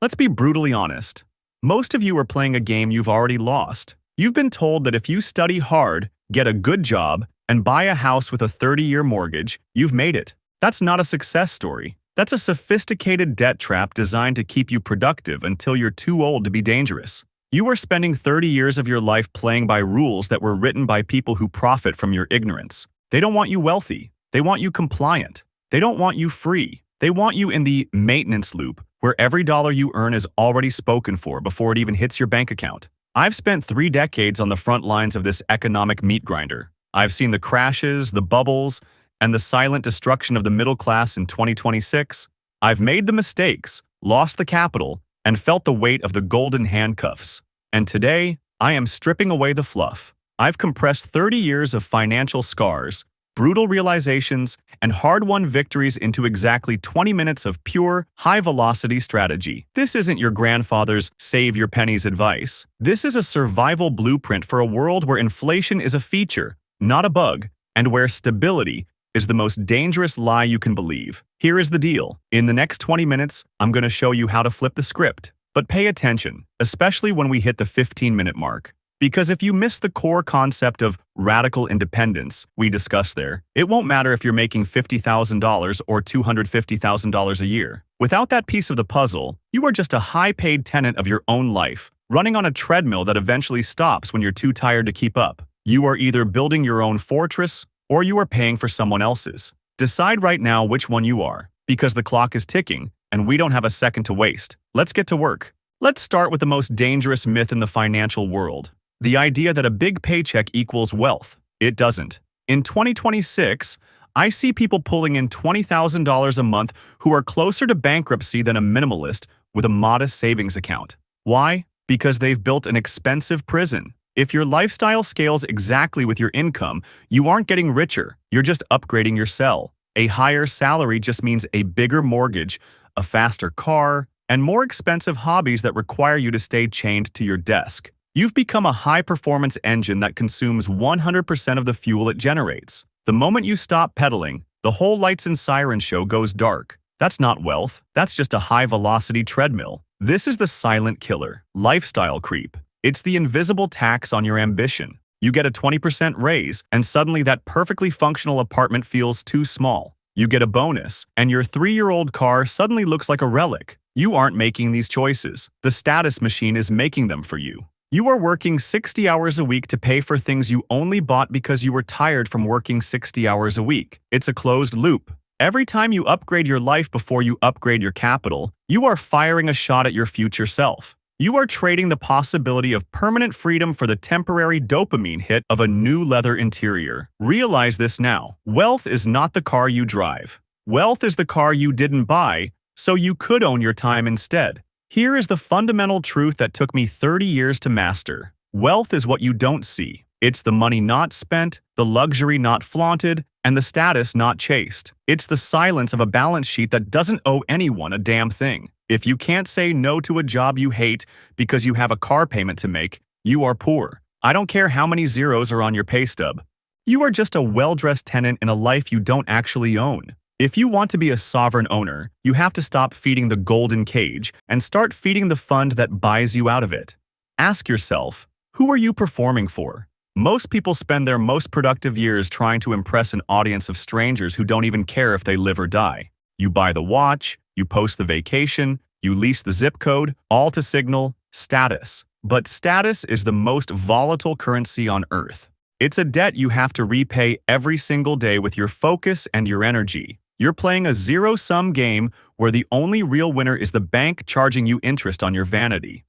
Let's be brutally honest. Most of you are playing a game you've already lost. You've been told that if you study hard, get a good job, and buy a house with a 30-year mortgage, you've made it. That's not a success story. That's a sophisticated debt trap designed to keep you productive until you're too old to be dangerous. You are spending 30 years of your life playing by rules that were written by people who profit from your ignorance. They don't want you wealthy. They want you compliant. They don't want you free. They want you in the maintenance loop, where every dollar you earn is already spoken for before it even hits your bank account. I've spent 3 decades on the front lines of this economic meat grinder. I've seen the crashes, the bubbles, and the silent destruction of the middle class in 2026. I've made the mistakes, lost the capital, and felt the weight of the golden handcuffs. And today, I am stripping away the fluff. I've compressed 30 years of financial scars, brutal realizations, and hard-won victories into exactly 20 minutes of pure, high-velocity strategy. This isn't your grandfather's save your pennies advice. This is a survival blueprint for a world where inflation is a feature, not a bug, and where stability is the most dangerous lie you can believe. Here is the deal. In the next 20 minutes, I'm going to show you how to flip the script. But pay attention, especially when we hit the 15-minute mark. Because if you miss the core concept of radical independence we discussed there, it won't matter if you're making $50,000 or $250,000 a year. Without that piece of the puzzle, you are just a high-paid tenant of your own life, running on a treadmill that eventually stops when you're too tired to keep up. You are either building your own fortress or you are paying for someone else's. Decide right now which one you are, because the clock is ticking and we don't have a second to waste. Let's get to work. Let's start with the most dangerous myth in the financial world. The idea that a big paycheck equals wealth. It doesn't. In 2026, I see people pulling in $20,000 a month who are closer to bankruptcy than a minimalist with a modest savings account. Why? Because they've built an expensive prison. If your lifestyle scales exactly with your income, you aren't getting richer, you're just upgrading your cell. A higher salary just means a bigger mortgage, a faster car, and more expensive hobbies that require you to stay chained to your desk. You've become a high-performance engine that consumes 100% of the fuel it generates. The moment you stop pedaling, the whole lights and sirens show goes dark. That's not wealth, that's just a high-velocity treadmill. This is the silent killer, lifestyle creep. It's the invisible tax on your ambition. You get a 20% raise, and suddenly that perfectly functional apartment feels too small. You get a bonus, and your 3-year-old car suddenly looks like a relic. You aren't making these choices. The status machine is making them for you. You are working 60 hours a week to pay for things you only bought because you were tired from working 60 hours a week. It's a closed loop. Every time you upgrade your life before you upgrade your capital, you are firing a shot at your future self. You are trading the possibility of permanent freedom for the temporary dopamine hit of a new leather interior. Realize this now. Wealth is not the car you drive. Wealth is the car you didn't buy, so you could own your time instead. Here is the fundamental truth that took me 30 years to master. Wealth is what you don't see. It's the money not spent, the luxury not flaunted, and the status not chased. It's the silence of a balance sheet that doesn't owe anyone a damn thing. If you can't say no to a job you hate because you have a car payment to make, you are poor. I don't care how many zeros are on your pay stub. You are just a well-dressed tenant in a life you don't actually own. If you want to be a sovereign owner, you have to stop feeding the golden cage and start feeding the fund that buys you out of it. Ask yourself, who are you performing for? Most people spend their most productive years trying to impress an audience of strangers who don't even care if they live or die. You buy the watch, you post the vacation, you lease the zip code, all to signal status. But status is the most volatile currency on Earth. It's a debt you have to repay every single day with your focus and your energy. You're playing a zero-sum game where the only real winner is the bank charging you interest on your vanity.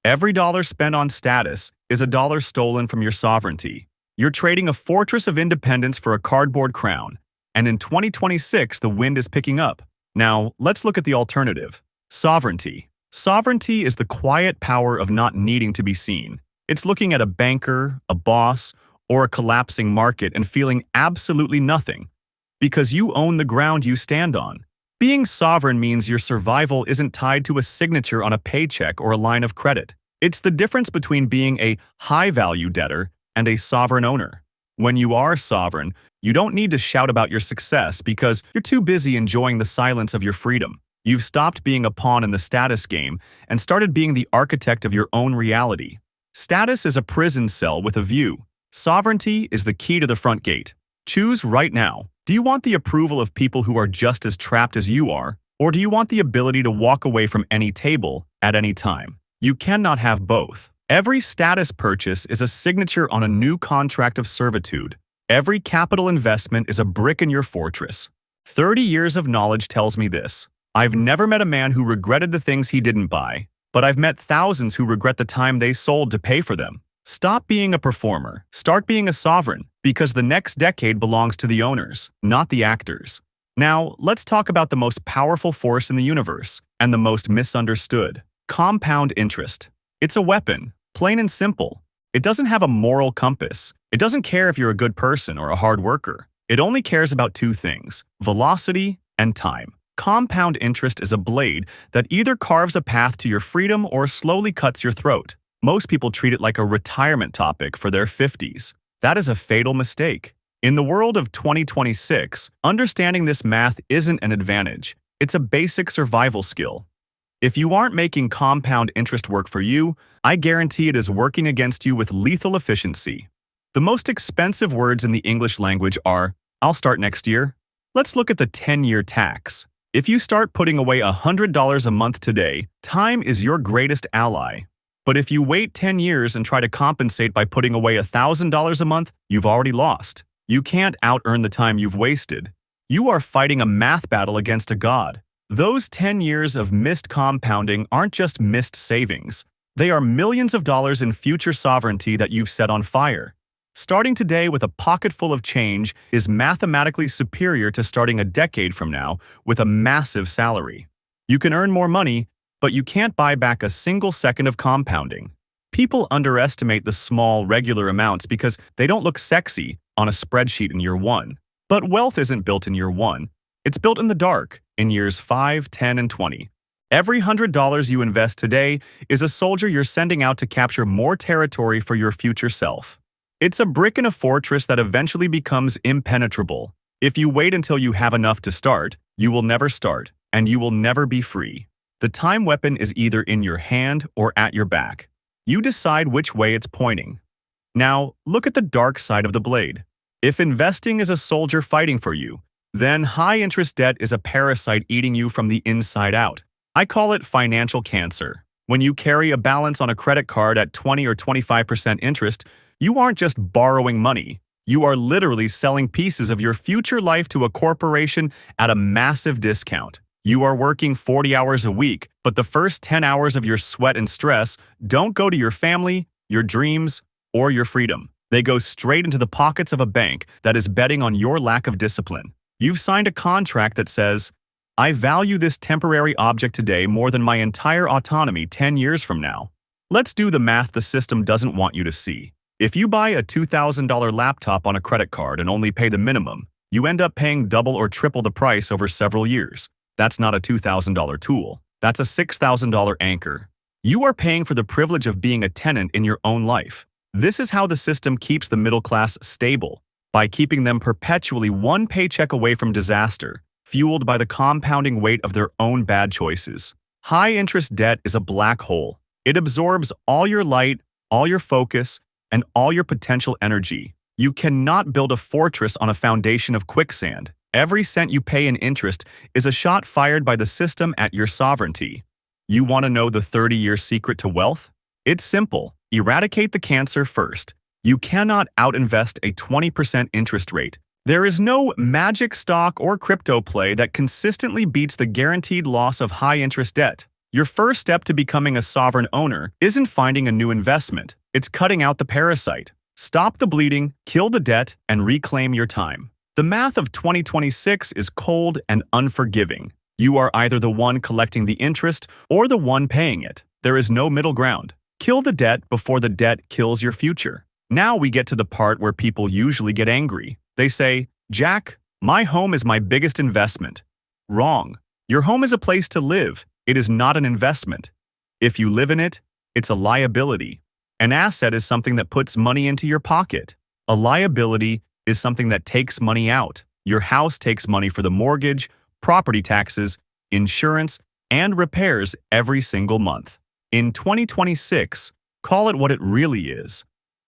Every dollar spent on status is a dollar stolen from your sovereignty. You're trading a fortress of independence for a cardboard crown. And in 2026, the wind is picking up. Now, let's look at the alternative. Sovereignty. Sovereignty is the quiet power of not needing to be seen. It's looking at a banker, a boss, or a collapsing market and feeling absolutely nothing, because you own the ground you stand on. Being sovereign means your survival isn't tied to a signature on a paycheck or a line of credit. It's the difference between being a high-value debtor and a sovereign owner. When you are sovereign, you don't need to shout about your success because you're too busy enjoying the silence of your freedom. You've stopped being a pawn in the status game and started being the architect of your own reality. Status is a prison cell with a view. Sovereignty is the key to the front gate. Choose right now. Do you want the approval of people who are just as trapped as you are, or do you want the ability to walk away from any table at any time? You cannot have both. Every status purchase is a signature on a new contract of servitude. Every capital investment is a brick in your fortress. 30 years of knowledge tells me this. I've never met a man who regretted the things he didn't buy, but I've met thousands who regret the time they sold to pay for them. Stop being a performer. Start being a sovereign, because the next decade belongs to the owners, not the actors. Now, let's talk about the most powerful force in the universe, and the most misunderstood. Compound interest. It's a weapon, plain and simple. It doesn't have a moral compass. It doesn't care if you're a good person or a hard worker. It only cares about two things: velocity and time. Compound interest is a blade that either carves a path to your freedom or slowly cuts your throat. Most people treat it like a retirement topic for their 50s. That is a fatal mistake. In the world of 2026, understanding this math isn't an advantage. It's a basic survival skill. If you aren't making compound interest work for you, I guarantee it is working against you with lethal efficiency. The most expensive words in the English language are, "I'll start next year." Let's look at the 10-year tax. If you start putting away $100 a month today, time is your greatest ally. But if you wait 10 years and try to compensate by putting away $1,000 a month, you've already lost. You can't out-earn the time you've wasted. You are fighting a math battle against a god. Those 10 years of missed compounding aren't just missed savings. They are millions of dollars in future sovereignty that you've set on fire. Starting today with a pocket full of change is mathematically superior to starting a decade from now with a massive salary. You can earn more money, but you can't buy back a single second of compounding. People underestimate the small, regular amounts because they don't look sexy on a spreadsheet in year one. But wealth isn't built in year one. It's built in the dark, in years 5, 10, and 20. Every $100 you invest today is a soldier you're sending out to capture more territory for your future self. It's a brick in a fortress that eventually becomes impenetrable. If you wait until you have enough to start, you will never start, and you will never be free. The time weapon is either in your hand or at your back. You decide which way it's pointing. Now, look at the dark side of the blade. If investing is a soldier fighting for you, then high-interest debt is a parasite eating you from the inside out. I call it financial cancer. When you carry a balance on a credit card at 20 or 25% interest, you aren't just borrowing money. You are literally selling pieces of your future life to a corporation at a massive discount. You are working 40 hours a week, but the first 10 hours of your sweat and stress don't go to your family, your dreams, or your freedom. They go straight into the pockets of a bank that is betting on your lack of discipline. You've signed a contract that says, "I value this temporary object today more than my entire autonomy 10 years from now." Let's do the math the system doesn't want you to see. If you buy a $2,000 laptop on a credit card and only pay the minimum, you end up paying double or triple the price over several years. That's not a $2,000 tool. That's a $6,000 anchor. You are paying for the privilege of being a tenant in your own life. This is how the system keeps the middle class stable, by keeping them perpetually one paycheck away from disaster, fueled by the compounding weight of their own bad choices. High-interest debt is a black hole. It absorbs all your light, all your focus, and all your potential energy. You cannot build a fortress on a foundation of quicksand. Every cent you pay in interest is a shot fired by the system at your sovereignty. You want to know the 30-year secret to wealth? It's simple. Eradicate the cancer first. You cannot outinvest a 20% interest rate. There is no magic stock or crypto play that consistently beats the guaranteed loss of high-interest debt. Your first step to becoming a sovereign owner isn't finding a new investment. It's cutting out the parasite. Stop the bleeding, kill the debt, and reclaim your time. The math of 2026 is cold and unforgiving. You are either the one collecting the interest or the one paying it. There is no middle ground. Kill the debt before the debt kills your future. Now we get to the part where people usually get angry. They say, "Jack, my home is my biggest investment." Wrong. Your home is a place to live. It is not an investment. If you live in it, it's a liability. An asset is something that puts money into your pocket. A liability is something that takes money out. Your house takes money for the mortgage, property taxes, insurance, and repairs every single month. In 2026, call it what it really is: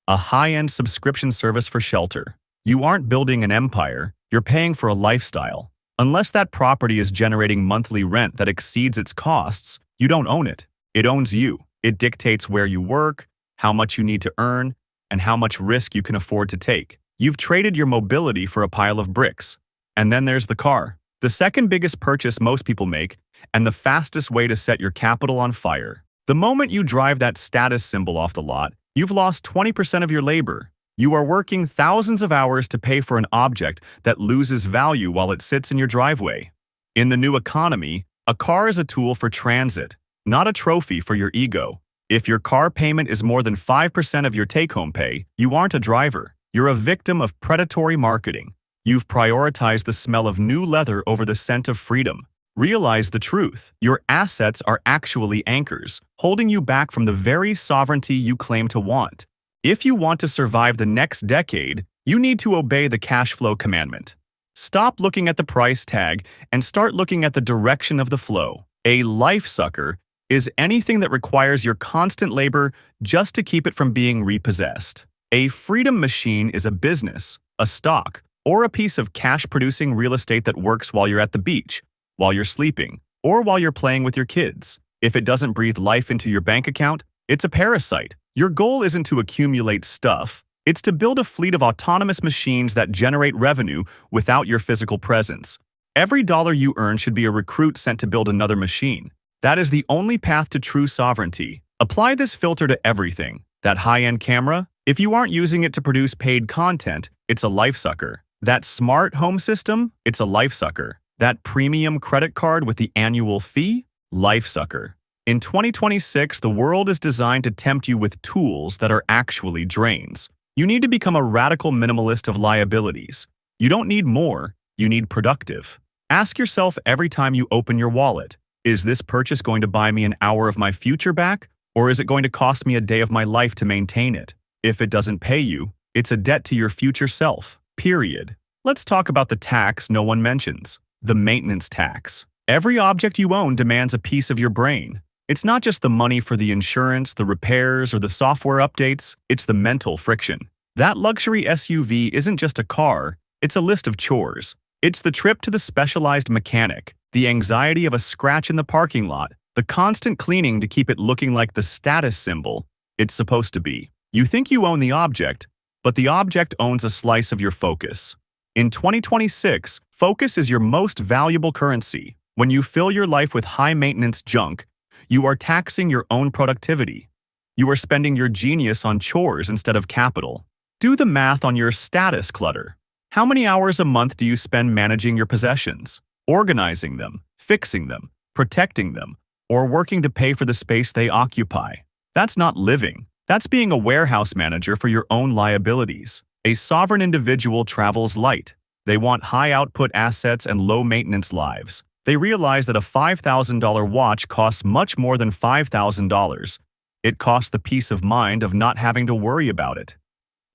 a high-end subscription service for shelter. You aren't building an empire, you're paying for a lifestyle. Unless that property is generating monthly rent that exceeds its costs, you don't own it. It owns you. It dictates where you work, how much you need to earn, and how much risk you can afford to take. You've traded your mobility for a pile of bricks. And then there's the car, the second biggest purchase most people make, and the fastest way to set your capital on fire. The moment you drive that status symbol off the lot, you've lost 20% of your labor. You are working thousands of hours to pay for an object that loses value while it sits in your driveway. In the new economy, a car is a tool for transit, not a trophy for your ego. If your car payment is more than 5% of your take-home pay, you aren't a driver. You're a victim of predatory marketing. You've prioritized the smell of new leather over the scent of freedom. Realize the truth. Your assets are actually anchors, holding you back from the very sovereignty you claim to want. If you want to survive the next decade, you need to obey the cash flow commandment. Stop looking at the price tag and start looking at the direction of the flow. A life sucker is anything that requires your constant labor just to keep it from being repossessed. A freedom machine is a business, a stock, or a piece of cash-producing real estate that works while you're at the beach, while you're sleeping, or while you're playing with your kids. If it doesn't breathe life into your bank account, it's a parasite. Your goal isn't to accumulate stuff. It's to build a fleet of autonomous machines that generate revenue without your physical presence. Every dollar you earn should be a recruit sent to build another machine. That is the only path to true sovereignty. Apply this filter to everything. That high-end camera? If you aren't using it to produce paid content, it's a life sucker. That smart home system? It's a life sucker. That premium credit card with the annual fee? Life sucker. In 2026, the world is designed to tempt you with tools that are actually drains. You need to become a radical minimalist of liabilities. You don't need more, you need productive. Ask yourself every time you open your wallet, is this purchase going to buy me an hour of my future back, or is it going to cost me a day of my life to maintain it? If it doesn't pay you, it's a debt to your future self, period. Let's talk about the tax no one mentions, the maintenance tax. Every object you own demands a piece of your brain. It's not just the money for the insurance, the repairs, or the software updates, it's the mental friction. That luxury SUV isn't just a car, it's a list of chores. It's the trip to the specialized mechanic, the anxiety of a scratch in the parking lot, the constant cleaning to keep it looking like the status symbol it's supposed to be. You think you own the object, but the object owns a slice of your focus. In 2026, focus is your most valuable currency. When you fill your life with high-maintenance junk, you are taxing your own productivity. You are spending your genius on chores instead of capital. Do the math on your status clutter. How many hours a month do you spend managing your possessions, organizing them, fixing them, protecting them, or working to pay for the space they occupy? That's not living. That's being a warehouse manager for your own liabilities. A sovereign individual travels light. They want high-output assets and low-maintenance lives. They realize that a $5,000 watch costs much more than $5,000. It costs the peace of mind of not having to worry about it.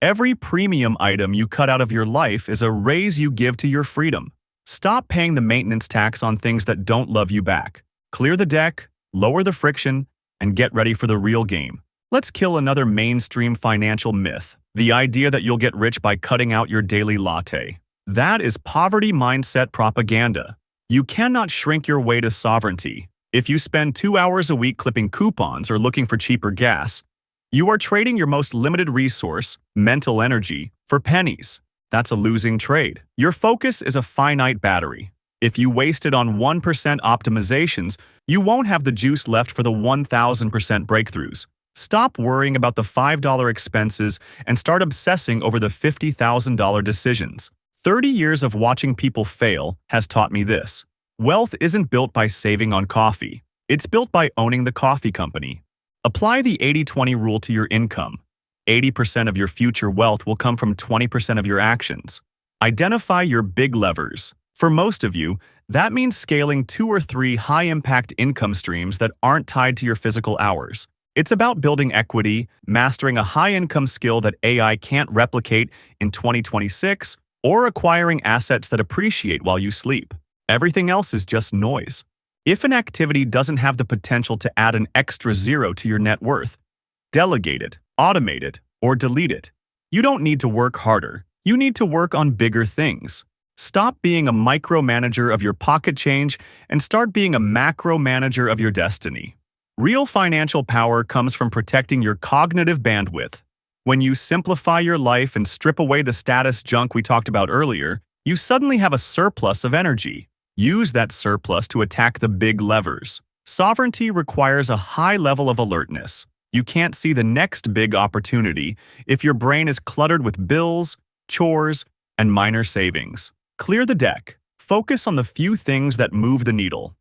Every premium item you cut out of your life is a raise you give to your freedom. Stop paying the maintenance tax on things that don't love you back. Clear the deck, lower the friction, and get ready for the real game. Let's kill another mainstream financial myth, the idea that you'll get rich by cutting out your daily latte. That is poverty mindset propaganda. You cannot shrink your way to sovereignty. If you spend 2 hours a week clipping coupons or looking for cheaper gas, you are trading your most limited resource, mental energy, for pennies. That's a losing trade. Your focus is a finite battery. If you waste it on 1% optimizations, you won't have the juice left for the 1,000% breakthroughs. Stop worrying about the $5 expenses and start obsessing over the $50,000 decisions. 30 years of watching people fail has taught me this. Wealth isn't built by saving on coffee. It's built by owning the coffee company. Apply the 80-20 rule to your income. 80% of your future wealth will come from 20% of your actions. Identify your big levers. For most of you, that means scaling 2 or 3 high-impact income streams that aren't tied to your physical hours. It's about building equity, mastering a high-income skill that AI can't replicate in 2026, or acquiring assets that appreciate while you sleep. Everything else is just noise. If an activity doesn't have the potential to add an extra zero to your net worth, delegate it, automate it, or delete it. You don't need to work harder. You need to work on bigger things. Stop being a micromanager of your pocket change and start being a macro manager of your destiny. Real financial power comes from protecting your cognitive bandwidth. When you simplify your life and strip away the status junk we talked about earlier, you suddenly have a surplus of energy. Use that surplus to attack the big levers. Sovereignty requires a high level of alertness. You can't see the next big opportunity if your brain is cluttered with bills, chores, and minor savings. Clear the deck. Focus on the few things that move the needle.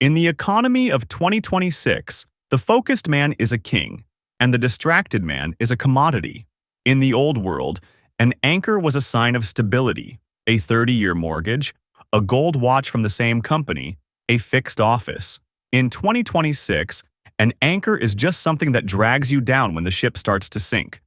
In the economy of 2026, the focused man is a king, and the distracted man is a commodity. In the old world, an anchor was a sign of stability, a 30-year mortgage, a gold watch from the same company, a fixed office. In 2026, an anchor is just something that drags you down when the ship starts to sink.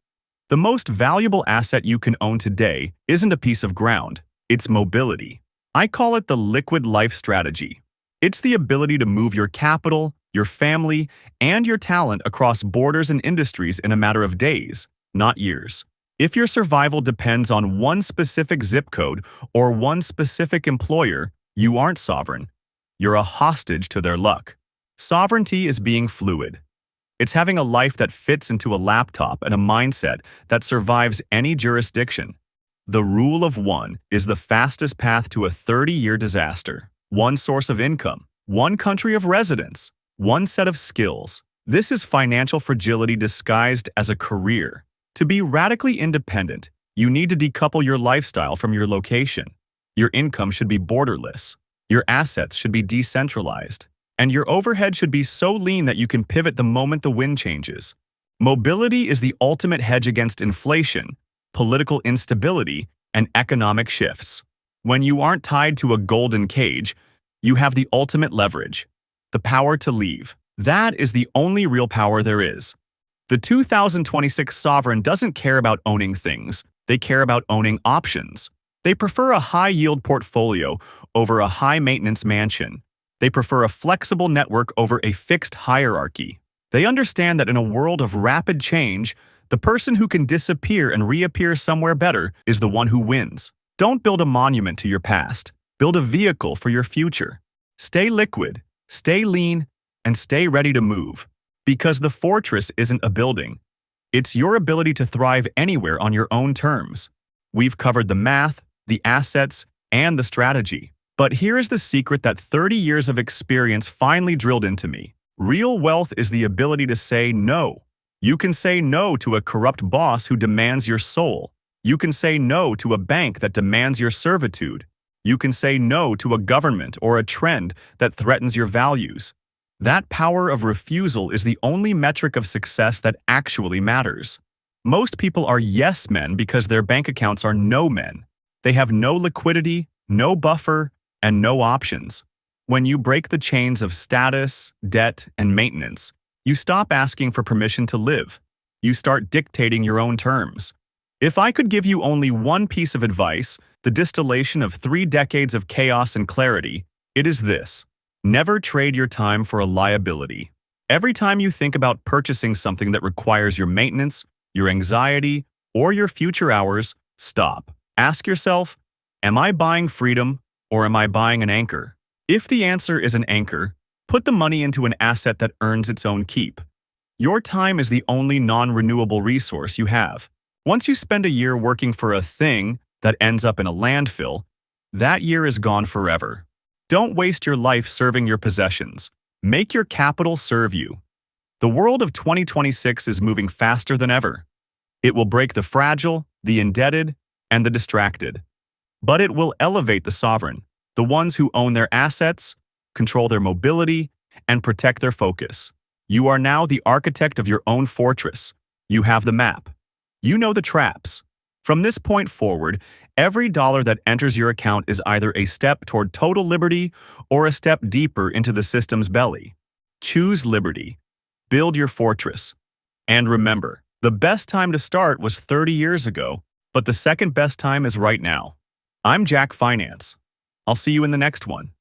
The most valuable asset you can own today isn't a piece of ground, it's mobility. I call it the liquid life strategy. It's the ability to move your capital, your family, and your talent across borders and industries in a matter of days, not years. If your survival depends on one specific zip code or one specific employer, you aren't sovereign. You're a hostage to their luck. Sovereignty is being fluid. It's having a life that fits into a laptop and a mindset that survives any jurisdiction. The rule of one is the fastest path to a 30-year disaster. One source of income, one country of residence, one set of skills. This is financial fragility disguised as a career. To be radically independent, you need to decouple your lifestyle from your location. Your income should be borderless. Your assets should be decentralized. And your overhead should be so lean that you can pivot the moment the wind changes. Mobility is the ultimate hedge against inflation, political instability, and economic shifts. When you aren't tied to a golden cage, you have the ultimate leverage, the power to leave. That is the only real power there is. The 2026 sovereign doesn't care about owning things, they care about owning options. They prefer a high-yield portfolio over a high-maintenance mansion. They prefer a flexible network over a fixed hierarchy. They understand that in a world of rapid change, the person who can disappear and reappear somewhere better is the one who wins. Don't build a monument to your past. Build a vehicle for your future. Stay liquid, stay lean, and stay ready to move. Because the fortress isn't a building. It's your ability to thrive anywhere on your own terms. We've covered the math, the assets, and the strategy. But here is the secret that 30 years of experience finally drilled into me. Real wealth is the ability to say no. You can say no to a corrupt boss who demands your soul. You can say no to a bank that demands your servitude. You can say no to a government or a trend that threatens your values. That power of refusal is the only metric of success that actually matters. Most people are yes men because their bank accounts are no men. They have no liquidity, no buffer, and no options. When you break the chains of status, debt, and maintenance, you stop asking for permission to live. You start dictating your own terms. If I could give you only one piece of advice, the distillation of 3 decades of chaos and clarity, it is this. Never trade your time for a liability. Every time you think about purchasing something that requires your maintenance, your anxiety, or your future hours, stop. Ask yourself, am I buying freedom or am I buying an anchor? If the answer is an anchor, put the money into an asset that earns its own keep. Your time is the only non-renewable resource you have. Once you spend a year working for a thing that ends up in a landfill, that year is gone forever. Don't waste your life serving your possessions. Make your capital serve you. The world of 2026 is moving faster than ever. It will break the fragile, the indebted, and the distracted. But it will elevate the sovereign, the ones who own their assets, control their mobility, and protect their focus. You are now the architect of your own fortress. You have the map. You know the traps. From this point forward, every dollar that enters your account is either a step toward total liberty or a step deeper into the system's belly. Choose liberty. Build your fortress. And remember, the best time to start was 30 years ago, but the second best time is right now. I'm Jack Finance. I'll see you in the next one.